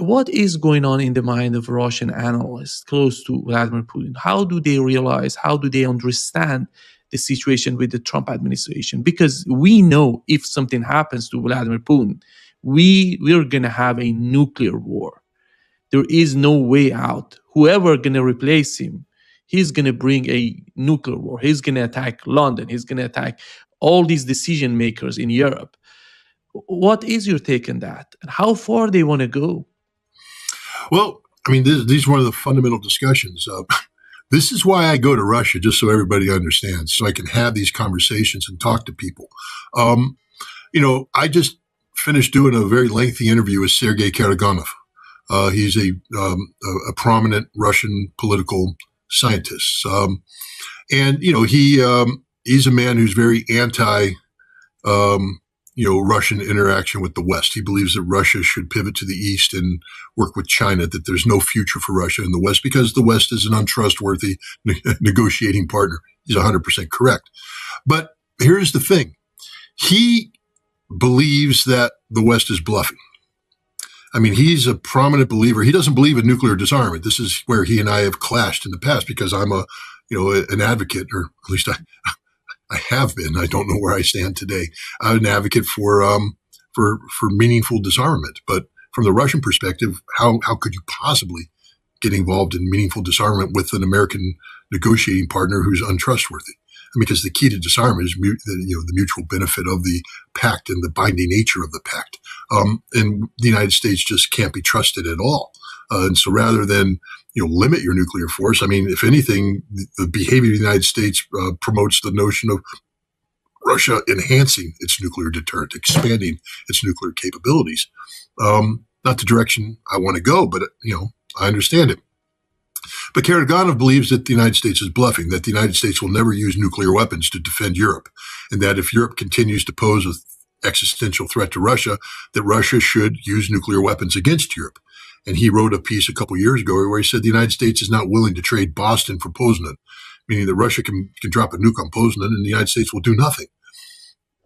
what is going on in the mind of Russian analysts close to Vladimir Putin? How do they realize, how do they understand the situation with the Trump administration? Because we know if something happens to Vladimir Putin, we're going to have a nuclear war. There is no way out. Whoever going to replace him, he's going to bring a nuclear war. He's going to attack London. He's going to attack all these decision makers in Europe. What is your take on that? And how far they want to go? Well, I mean, these are one of the fundamental discussions. This is why I go to Russia, just so everybody understands, so I can have these conversations and talk to people. I just finished doing a very lengthy interview with Sergei Karaganov. He's a prominent Russian political scientist. He's a man who's very anti, Russian interaction with the West. He believes that Russia should pivot to the East and work with China, that there's no future for Russia in the West because the West is an untrustworthy negotiating partner. He's 100% correct. But here's the thing. He believes that the West is bluffing. I mean, he's a prominent believer. He doesn't believe in nuclear disarmament. This is where he and I have clashed in the past because I'm an advocate, or at least I have been. I don't know where I stand today. I'm an advocate for meaningful disarmament. But from the Russian perspective, how could you possibly get involved in meaningful disarmament with an American negotiating partner who's untrustworthy? Because the key to disarmament is the mutual benefit of the pact and the binding nature of the pact. And the United States just can't be trusted at all. And so rather than limit your nuclear force, I mean, if anything, the behavior of the United States promotes the notion of Russia enhancing its nuclear deterrent, expanding its nuclear capabilities. Not the direction I want to go, but I understand it. But Karaganov believes that the United States is bluffing, that the United States will never use nuclear weapons to defend Europe, and that if Europe continues to pose an existential threat to Russia, that Russia should use nuclear weapons against Europe. And he wrote a piece a couple years ago where he said the United States is not willing to trade Boston for Poznan, meaning that Russia can drop a nuke on Poznan and the United States will do nothing.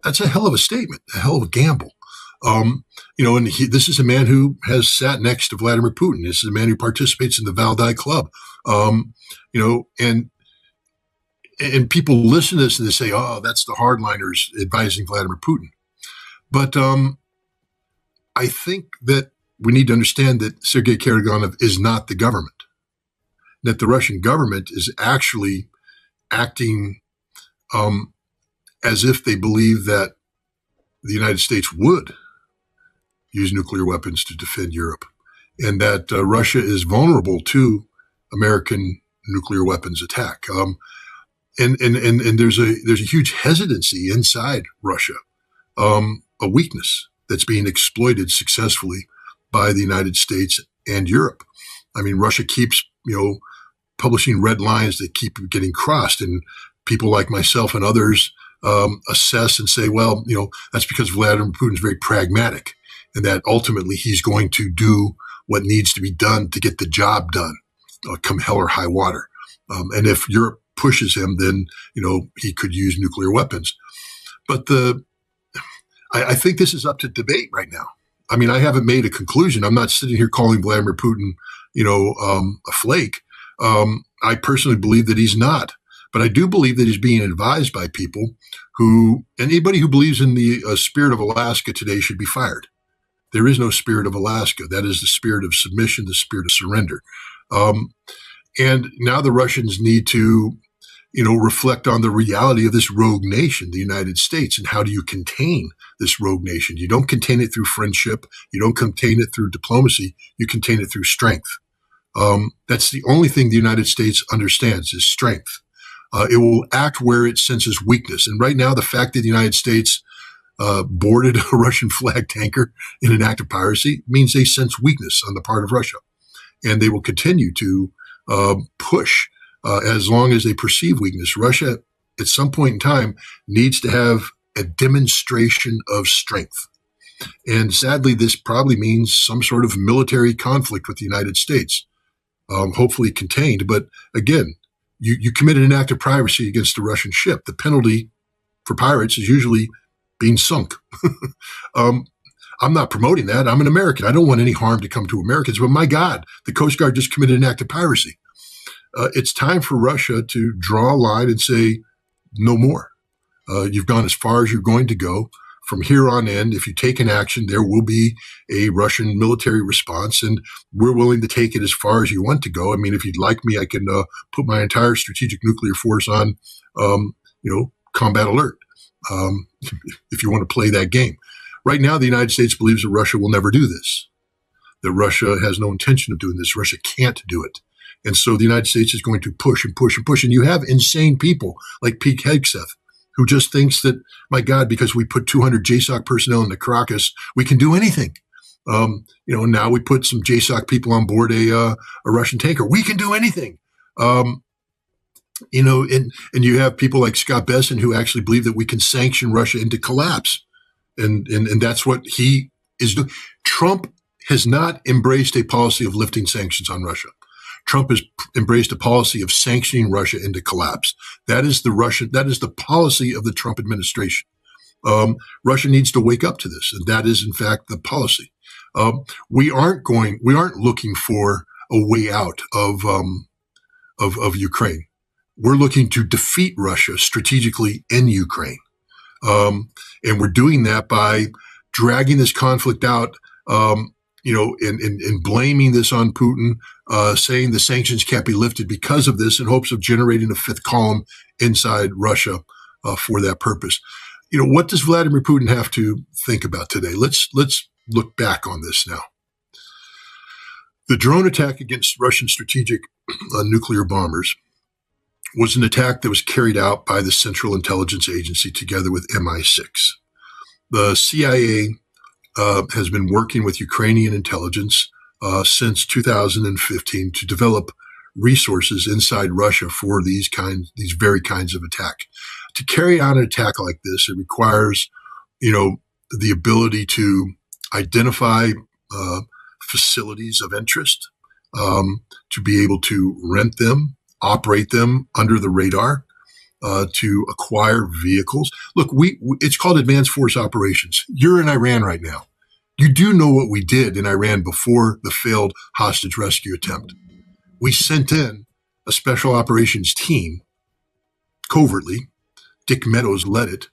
That's a hell of a statement, a hell of a gamble. This is a man who has sat next to Vladimir Putin. This is a man who participates in the Valdai Club. And people listen to this and they say, oh, that's the hardliners advising Vladimir Putin. But I think that we need to understand that Sergei Karaganov is not the government, that the Russian government is actually acting as if they believe that the United States would use nuclear weapons to defend Europe, and that Russia is vulnerable to American nuclear weapons attack. And there's a huge hesitancy inside Russia, a weakness that's being exploited successfully by the United States and Europe. I mean, Russia keeps, publishing red lines that keep getting crossed, and people like myself and others assess and say, well, that's because Vladimir Putin is very pragmatic, and that ultimately he's going to do what needs to be done to get the job done, come hell or high water. And if Europe pushes him, then, he could use nuclear weapons. But I think this is up to debate right now. I mean, I haven't made a conclusion. I'm not sitting here calling Vladimir Putin, a flake. I personally believe that he's not. But I do believe that he's being advised by people anybody who believes in the spirit of Alaska today should be fired. There is no spirit of Alaska. That is the spirit of submission, the spirit of surrender. And now the Russians need to, reflect on the reality of this rogue nation, the United States, and how do you contain this rogue nation? You don't contain it through friendship. You don't contain it through diplomacy. You contain it through strength. That's the only thing the United States understands is strength. It will act where it senses weakness. And right now, the fact that the United States boarded a Russian flag tanker in an act of piracy means they sense weakness on the part of Russia. And they will continue to push as long as they perceive weakness. Russia, at some point in time, needs to have a demonstration of strength. And sadly, this probably means some sort of military conflict with the United States, hopefully contained. But again, you committed an act of piracy against a Russian ship. The penalty for pirates is usually being sunk. I'm not promoting that. I'm an American. I don't want any harm to come to Americans. But my God, the Coast Guard just committed an act of piracy. It's time for Russia to draw a line and say, no more. You've gone as far as you're going to go. From here on in, if you take an action, there will be a Russian military response, and we're willing to take it as far as you want to go. I mean, if you'd like me, I can put my entire strategic nuclear force on, combat alert, if you want to play that game. Right now, the United States believes that Russia will never do this, that Russia has no intention of doing this. Russia can't do it. And so the United States is going to push and push and push. And you have insane people like Pete Hegseth, who just thinks that, my God, because we put 200 JSOC personnel into Caracas, we can do anything. Now we put some JSOC people on board a Russian tanker. We can do anything. And you have people like Scott Besson who actually believe that we can sanction Russia into collapse. And that's what he is doing. Trump has not embraced a policy of lifting sanctions on Russia. Trump has embraced a policy of sanctioning Russia into collapse. That is the policy of the Trump administration. Russia needs to wake up to this, and that is in fact the policy. We aren't looking for a way out of Ukraine. We're looking to defeat Russia strategically in Ukraine. And we're doing that by dragging this conflict out, and blaming this on Putin, saying the sanctions can't be lifted because of this in hopes of generating a fifth column inside Russia for that purpose. What does Vladimir Putin have to think about today? Let's look back on this now. The drone attack against Russian strategic nuclear bombers was an attack that was carried out by the Central Intelligence Agency together with MI6. The CIA has been working with Ukrainian intelligence since 2015 to develop resources inside Russia for these very kinds of attack. To carry out an attack like this, it requires, the ability to identify facilities of interest, to be able to rent them, operate them under the radar, to acquire vehicles. Look, it's called advanced force operations. You're in Iran right now. You do know what we did in Iran before the failed hostage rescue attempt. We sent in a special operations team covertly. Dick Meadows led it.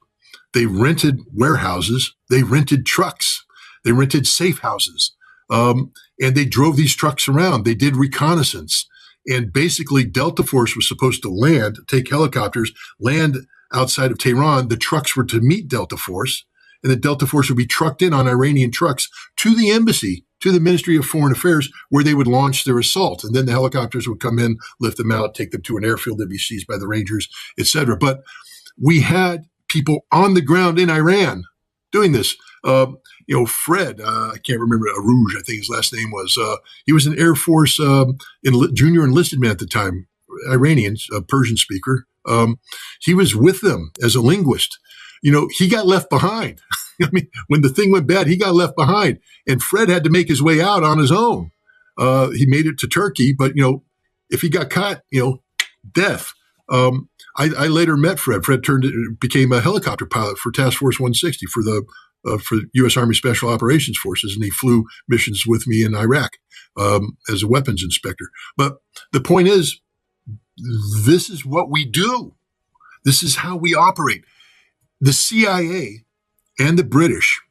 They rented warehouses. They rented trucks. They rented safe houses. And they drove these trucks around. They did reconnaissance. And basically, Delta Force was supposed to take helicopters, land outside of Tehran. The trucks were to meet Delta Force, and the Delta Force would be trucked in on Iranian trucks to the embassy, to the Ministry of Foreign Affairs, where they would launch their assault. And then the helicopters would come in, lift them out, take them to an airfield, they'd be seized by the Rangers, etc. But we had people on the ground in Iran doing this. Fred, I can't remember, Arouge, I think his last name was, he was an Air Force junior enlisted man at the time, Iranian, a Persian speaker. He was with them as a linguist. He got left behind. I mean, when the thing went bad, he got left behind. And Fred had to make his way out on his own. He made it to Turkey, but, if he got caught, death. I later met Fred. Fred became a helicopter pilot for Task Force 160 for the U.S. Army Special Operations Forces, and he flew missions with me in Iraq as a weapons inspector. But the point is, this is what we do. This is how we operate. The CIA and the British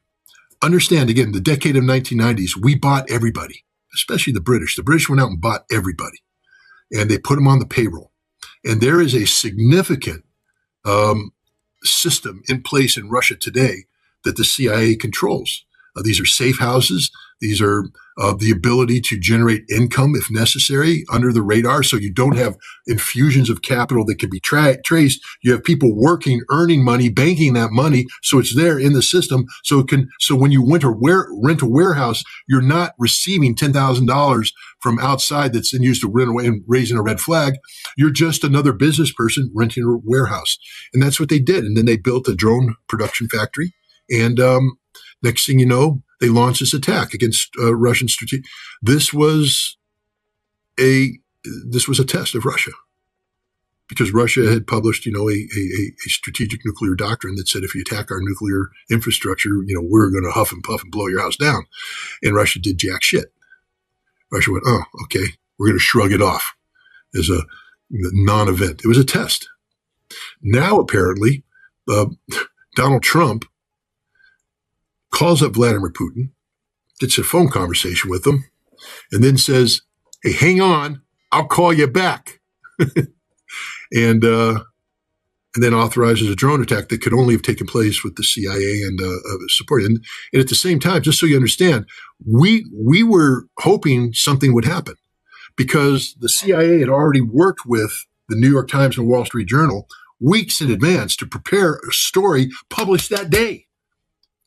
understand, again, the decade of 1990s, we bought everybody, especially the British. The British went out and bought everybody, and they put them on the payroll. And there is a significant system in place in Russia today that the CIA controls. These are safe houses. These are the ability to generate income if necessary under the radar. So you don't have infusions of capital that can be traced. You have people working, earning money, banking that money. So it's there in the system. So when you rent a warehouse, you're not receiving $10,000 from outside that's then used to rent away and raising a red flag. You're just another business person renting a warehouse. And that's what they did. And then they built a drone production factory. And next thing you know, they launched this attack against Russian strategic. This was a test of Russia. because Russia had published, a strategic nuclear doctrine that said if you attack our nuclear infrastructure, we're going to huff and puff and blow your house down. And Russia did jack shit. Russia went, oh, okay, we're going to shrug it off as a non-event. It was a test. Now, apparently, Donald Trump calls up Vladimir Putin, gets a phone conversation with him, and then says, hey, hang on, I'll call you back. and then authorizes a drone attack that could only have taken place with the CIA and support. And at the same time, just so you understand, we were hoping something would happen because the CIA had already worked with the New York Times and Wall Street Journal weeks in advance to prepare a story published that day.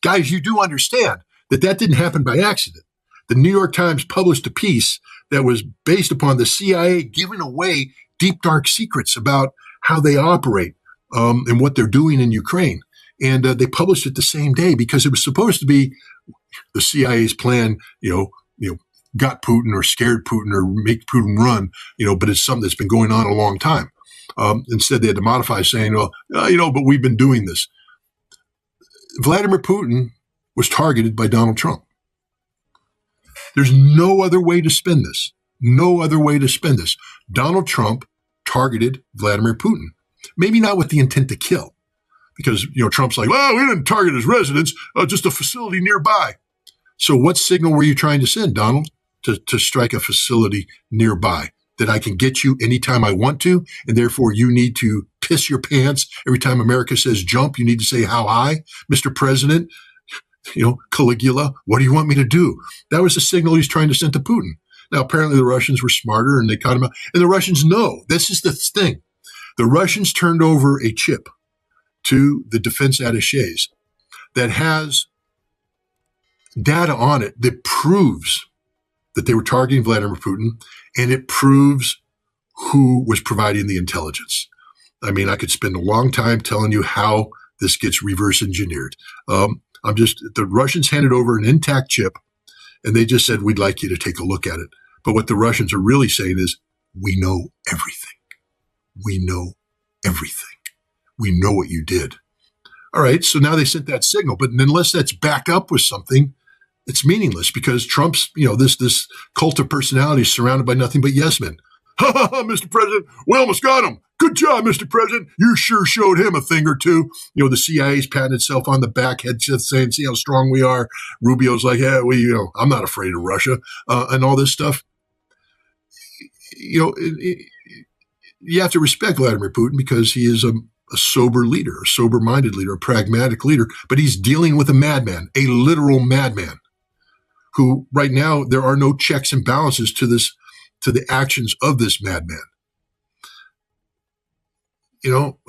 Guys, you do understand that didn't happen by accident. The New York Times published a piece that was based upon the CIA giving away deep, dark secrets about how they operate and what they're doing in Ukraine. And they published it the same day because it was supposed to be the CIA's plan, got Putin or scared Putin or make Putin run, but it's something that's been going on a long time. Instead, they had to modify saying, but we've been doing this. Vladimir Putin was targeted by Donald Trump. There's no other way to spin this. No other way to spin this. Donald Trump targeted Vladimir Putin. Maybe not with the intent to kill, because Trump's like, well, we didn't target his residence, just a facility nearby. So what signal were you trying to send, Donald, to strike a facility nearby that I can get you anytime I want to, and therefore you need to piss your pants every time America says jump? You need to say how high, Mr. President. Caligula, what do you want me to do? That was the signal he's trying to send to Putin. Now, apparently the Russians were smarter and they caught him out. And the Russians know. This is the thing. The Russians turned over a chip to the defense attachés that has data on it that proves that they were targeting Vladimir Putin, and it proves who was providing the intelligence. I mean, I could spend a long time telling you how this gets reverse engineered. The Russians handed over an intact chip, and they just said, we'd like you to take a look at it. But what the Russians are really saying is, we know everything. We know everything. We know what you did. All right, so now they sent that signal, but unless that's backed up with something, it's meaningless because Trump's, this cult of personality is surrounded by nothing but yes men. Ha ha ha, Mr. President, we almost got him. Good job, Mr. President. You sure showed him a thing or two. The CIA's patting itself on the back, head just saying, see how strong we are. Rubio's like, yeah, I'm not afraid of Russia, and all this stuff. You have to respect Vladimir Putin because he is a sober leader, a sober-minded leader, a pragmatic leader, but he's dealing with a madman, a literal madman, who right now there are no checks and balances to the actions of this madman.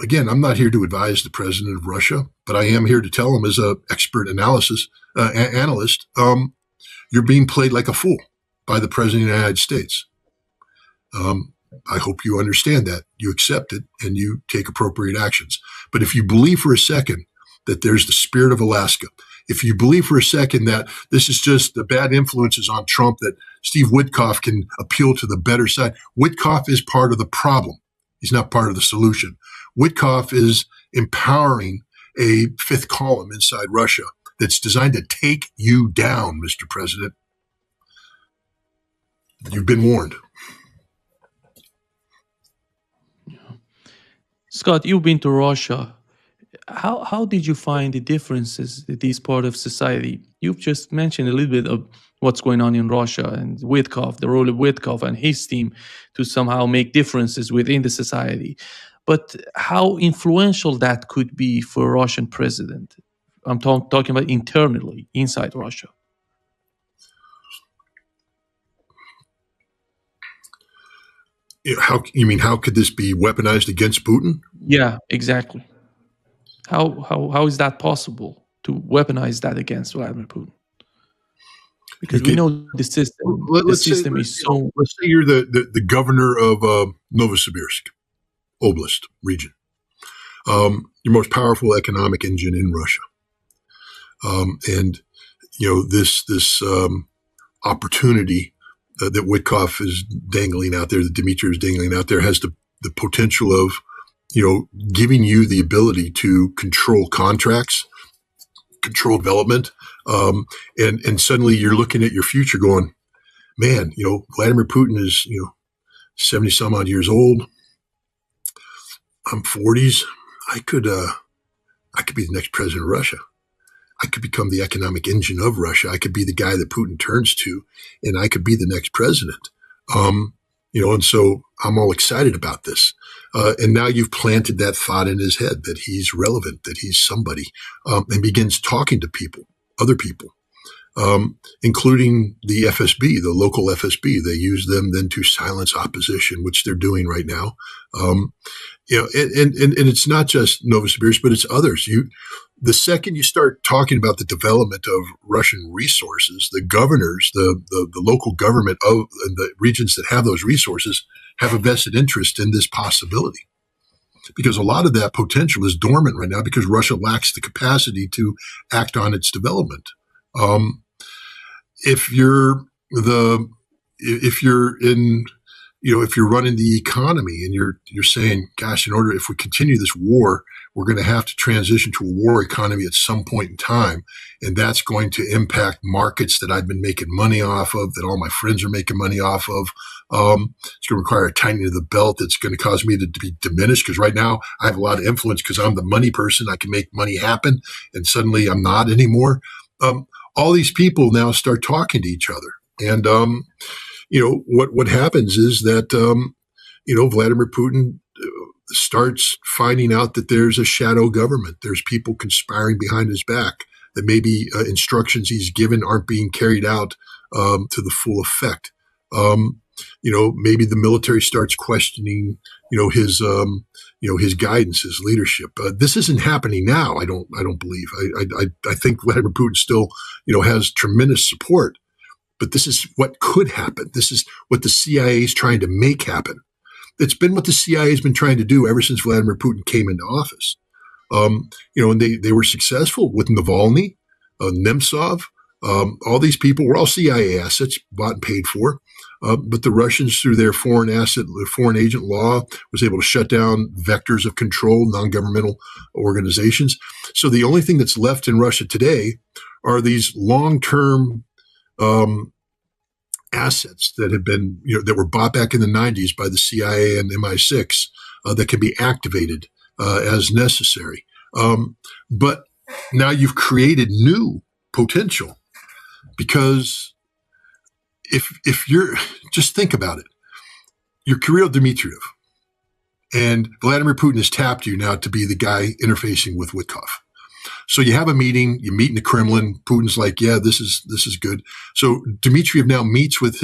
Again, I'm not here to advise the president of Russia, but I am here to tell him as an expert analyst, you're being played like a fool by the president of the United States. I hope you understand that, you accept it, and you take appropriate actions. But if you believe for a second that there's the spirit of Alaska, if you believe for a second that this is just the bad influences on Trump, that Steve Witkoff can appeal to the better side, Witkoff is part of the problem. He's not part of the solution. Witkoff is empowering a fifth column inside Russia that's designed to take you down, Mr. President. You've been warned. Scott, you've been to Russia. How did you find the differences in this part of society? You've just mentioned a little bit of what's going on in Russia and Witkoff, the role of Witkoff and his team to somehow make differences within the society. But how influential that could be for a Russian president? I'm talking about internally, inside Russia. How could this be weaponized against Putin? Yeah, exactly. How is that possible to weaponize that against Vladimir Putin? Because we know the system. Let's say you're the governor of Novosibirsk Oblast region, your most powerful economic engine in Russia, and this opportunity that Witkoff is dangling out there, that Dmitry is dangling out there, has the the potential of, giving you the ability to control contracts, control development, and suddenly you're looking at your future going, man, Vladimir Putin is 70 some odd years old. I'm 40s. I could be the next president of Russia. I could become the economic engine of Russia. I could be the guy that Putin turns to, and I could be the next president. And so I'm all excited about this. And now you've planted that thought in his head that he's relevant, that he's somebody, and begins talking to people, other people, including the FSB, the local FSB. They use them then to silence opposition, which they're doing right now. And it's not just Novosibirsk, but it's others. The second you start talking about the development of Russian resources, the governors, the local government of the regions that have those resources have a vested interest in this possibility. Because a lot of that potential is dormant right now because Russia lacks the capacity to act on its development. If you're running the economy and you're saying, gosh, if we continue this war, we're going to have to transition to a war economy at some point in time. And that's going to impact markets that I've been making money off of, that all my friends are making money off of. It's going to require a tightening of the belt that's going to cause me to be diminished because right now I have a lot of influence because I'm the money person. I can make money happen. And suddenly I'm not anymore. All these people now start talking to each other. And, what happens is that, Vladimir Putin starts finding out that there's a shadow government. There's people conspiring behind his back, that maybe instructions he's given aren't being carried out to the full effect. Maybe the military starts questioning, his guidance, his leadership. This isn't happening now. I don't believe. I think Vladimir Putin still, has tremendous support. But this is what could happen. This is what the CIA is trying to make happen. It's been what the CIA has been trying to do ever since Vladimir Putin came into office. And they were successful with Navalny, Nemtsov. All these people were all CIA assets, bought and paid for. But the Russians, through their foreign agent law, was able to shut down vectors of control, non-governmental organizations. So the only thing that's left in Russia today are these long-term assets that have been, that were bought back in the 90s by the CIA and MI6 that can be activated as necessary. But now you've created new potential because if you're, just think about it, you're Kirill Dmitriev and Vladimir Putin has tapped you now to be the guy interfacing with Witkoff. So you have a meeting, you meet in the Kremlin. Putin's like, yeah, this is good. So Dmitriev now meets with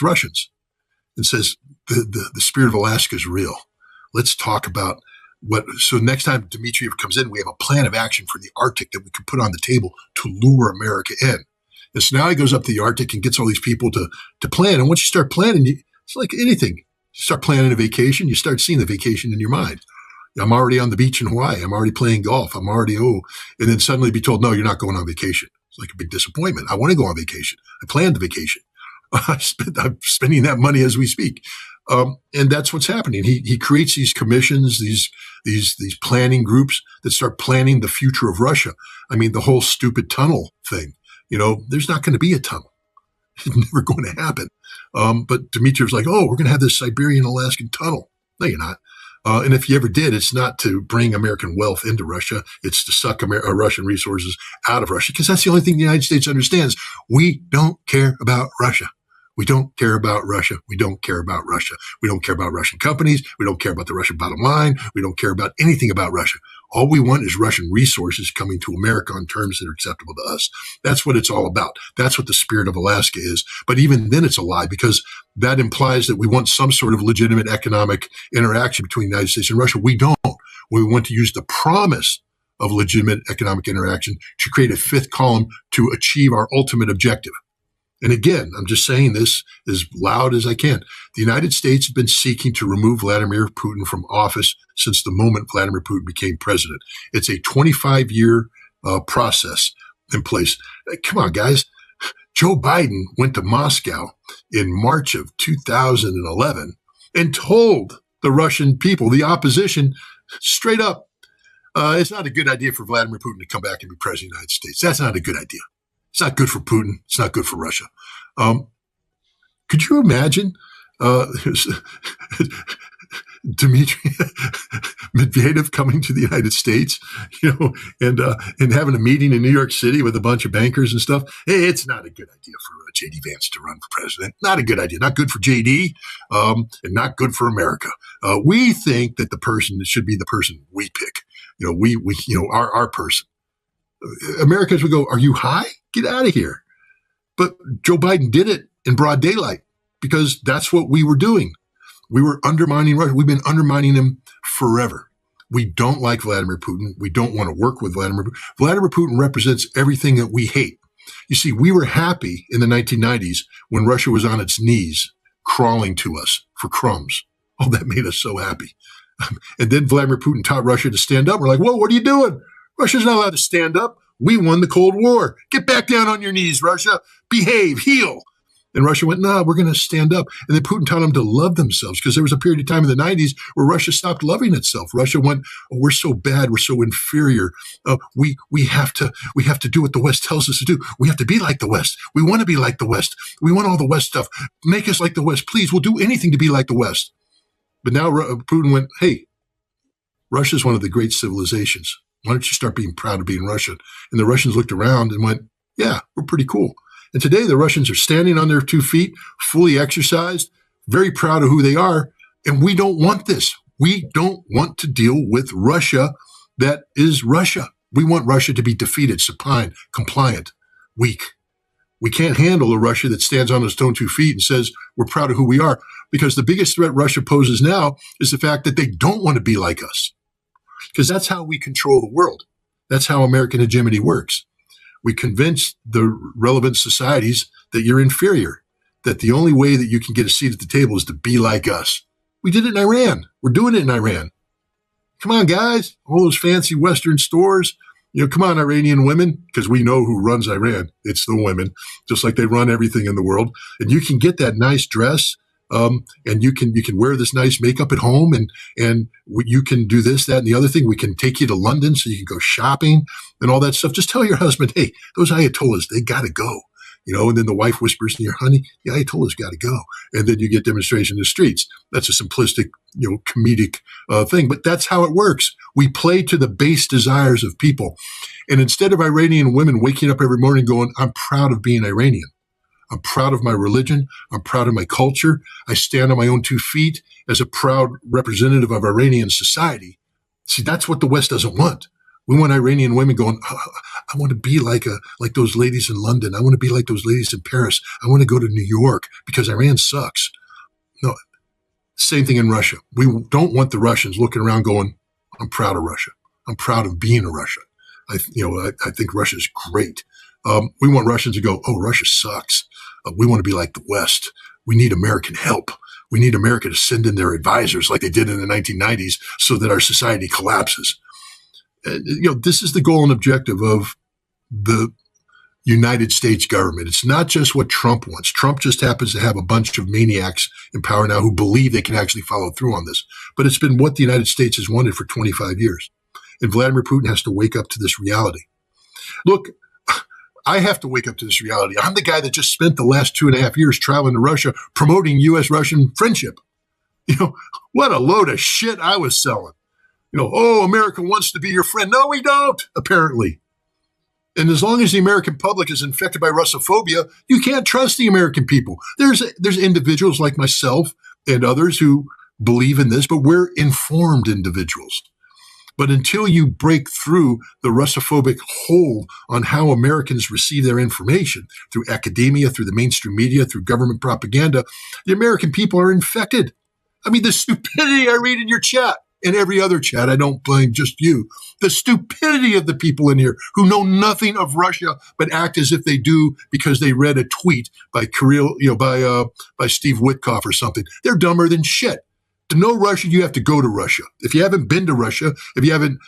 Russians and says, the spirit of Alaska is real. Let's talk about so next time Dmitriev comes in, we have a plan of action for the Arctic that we can put on the table to lure America in. And so now he goes up to the Arctic and gets all these people to plan. And once you start planning, it's like anything. You start planning a vacation, you start seeing the vacation in your mind. I'm already on the beach in Hawaii. I'm already playing golf. I'm already, and then suddenly be told, no, you're not going on vacation. It's like a big disappointment. I want to go on vacation. I planned the vacation. I'm spending that money as we speak. And that's what's happening. He creates these commissions, these planning groups that start planning the future of Russia. I mean, the whole stupid tunnel thing, there's not going to be a tunnel. It's never going to happen. But Dmitriev's like, oh, we're going to have this Siberian-Alaskan tunnel. No, you're not. And if you ever did, it's not to bring American wealth into Russia. It's to suck Russian resources out of Russia, because that's the only thing the United States understands. We don't care about Russia. We don't care about Russia. We don't care about Russia. We don't care about Russian companies. We don't care about the Russian bottom line. We don't care about anything about Russia. All we want is Russian resources coming to America on terms that are acceptable to us. That's what it's all about. That's what the spirit of Alaska is. But even then it's a lie, because that implies that we want some sort of legitimate economic interaction between the United States and Russia. We don't. We want to use the promise of legitimate economic interaction to create a fifth column to achieve our ultimate objective. And again, I'm just saying this as loud as I can. The United States has been seeking to remove Vladimir Putin from office since the moment Vladimir Putin became president. It's a 25-year process in place. Come on, guys. Joe Biden went to Moscow in March of 2011 and told the Russian people, the opposition, straight up. It's not a good idea for Vladimir Putin to come back and be president of the United States. That's not a good idea. It's not good for Putin. It's not good for Russia. Could you imagine Dmitry Medvedev coming to the United States, and having a meeting in New York City with a bunch of bankers and stuff? Hey, it's not a good idea for J.D. Vance to run for president. Not a good idea. Not good for J.D. And not good for America. We think that the person that should be the person we pick. Our person. Americans would go, "Are you high? Get out of here." But Joe Biden did it in broad daylight because that's what we were doing. We were undermining Russia. We've been undermining him forever. We don't like Vladimir Putin. We don't want to work with Vladimir Putin. Vladimir Putin represents everything that we hate. You see, we were happy in the 1990s when Russia was on its knees crawling to us for crumbs. Oh, that made us so happy. And then Vladimir Putin taught Russia to stand up. We're like, whoa, what are you doing? Russia's not allowed to stand up. We won the Cold War. Get back down on your knees, Russia. Behave, heal. And Russia went, no, we're going to stand up. And then Putin taught them to love themselves because there was a period of time in the 90s where Russia stopped loving itself. Russia went, oh, we're so bad. We're so inferior. We have to do what the West tells us to do. We have to be like the West. We want to be like the West. We want all the West stuff. Make us like the West. Please, we'll do anything to be like the West. But now Putin went, hey, Russia's one of the great civilizations. Why don't you start being proud of being Russian? And the Russians looked around and went, yeah, we're pretty cool. And today the Russians are standing on their 2 feet, fully exercised, very proud of who they are. And we don't want this. We don't want to deal with Russia that is Russia. We want Russia to be defeated, supine, compliant, weak. We can't handle a Russia that stands on its own 2 feet and says, we're proud of who we are. Because the biggest threat Russia poses now is the fact that they don't want to be like us. Because that's how we control the world. That's how American hegemony works. We convince the relevant societies that you're inferior, that the only way that you can get a seat at the table is to be like us. We did it in Iran. We're doing it in Iran. Come on, guys. All those fancy Western stores. Come on, Iranian women, because we know who runs Iran. It's the women, just like they run everything in the world. And you can get that nice dress. And you can wear this nice makeup at home, and you can do this, that, and the other thing. We can take you to London so you can go shopping and all that stuff. Just tell your husband, hey, those Ayatollahs, they got to go. And then the wife whispers in your honey, the Ayatollahs got to go. And then you get demonstration in the streets. That's a simplistic, comedic thing, but that's how it works. We play to the base desires of people. And instead of Iranian women waking up every morning going, I'm proud of being Iranian. I'm proud of my religion. I'm proud of my culture. I stand on my own 2 feet as a proud representative of Iranian society. See, that's what the West doesn't want. We want Iranian women going, I want to be like those ladies in London. I want to be like those ladies in Paris. I want to go to New York because Iran sucks. No, same thing in Russia. We don't want the Russians looking around going, I'm proud of Russia. I'm proud of being a Russia. I think Russia's great. We want Russians to go, oh, Russia sucks. We want to be like the West. We need American help. We need America to send in their advisors like they did in the 1990s so that our society collapses. This is the goal and objective of the United States government. It's not just what Trump wants. Trump just happens to have a bunch of maniacs in power now who believe they can actually follow through on this. But it's been what the United States has wanted for 25 years. And Vladimir Putin has to wake up to this reality. Look, I have to wake up to this reality. I'm the guy that just spent the last 2.5 years traveling to Russia promoting U.S.-Russian friendship. What a load of shit I was selling. Oh, America wants to be your friend. No, we don't, apparently. And as long as the American public is infected by Russophobia, you can't trust the American people. There's individuals like myself and others who believe in this, but we're informed individuals. But until you break through the Russophobic hold on how Americans receive their information through academia, through the mainstream media, through government propaganda, the American people are infected. I mean, the stupidity I read in your chat and every other chat, I don't blame just you. The stupidity of the people in here who know nothing of Russia but act as if they do because they read a tweet by by Steve Witkoff or something. They're dumber than shit. To know Russia, you have to go to Russia. If you haven't been to Russia, if you haven't,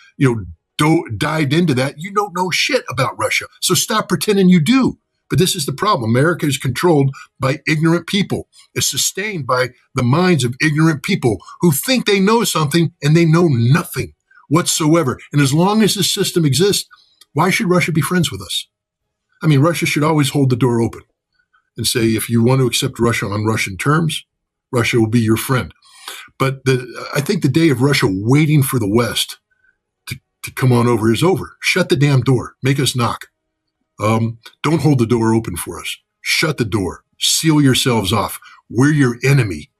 dived into that, you don't know shit about Russia. So stop pretending you do. But this is the problem. America is controlled by ignorant people. It's sustained by the minds of ignorant people who think they know something and they know nothing whatsoever. And as long as this system exists, why should Russia be friends with us? I mean, Russia should always hold the door open and say, if you want to accept Russia on Russian terms, Russia will be your friend. But I think the day of Russia waiting for the West to come on over is over. Shut the damn door. Make us knock. Don't hold the door open for us. Shut the door. Seal yourselves off. We're your enemy.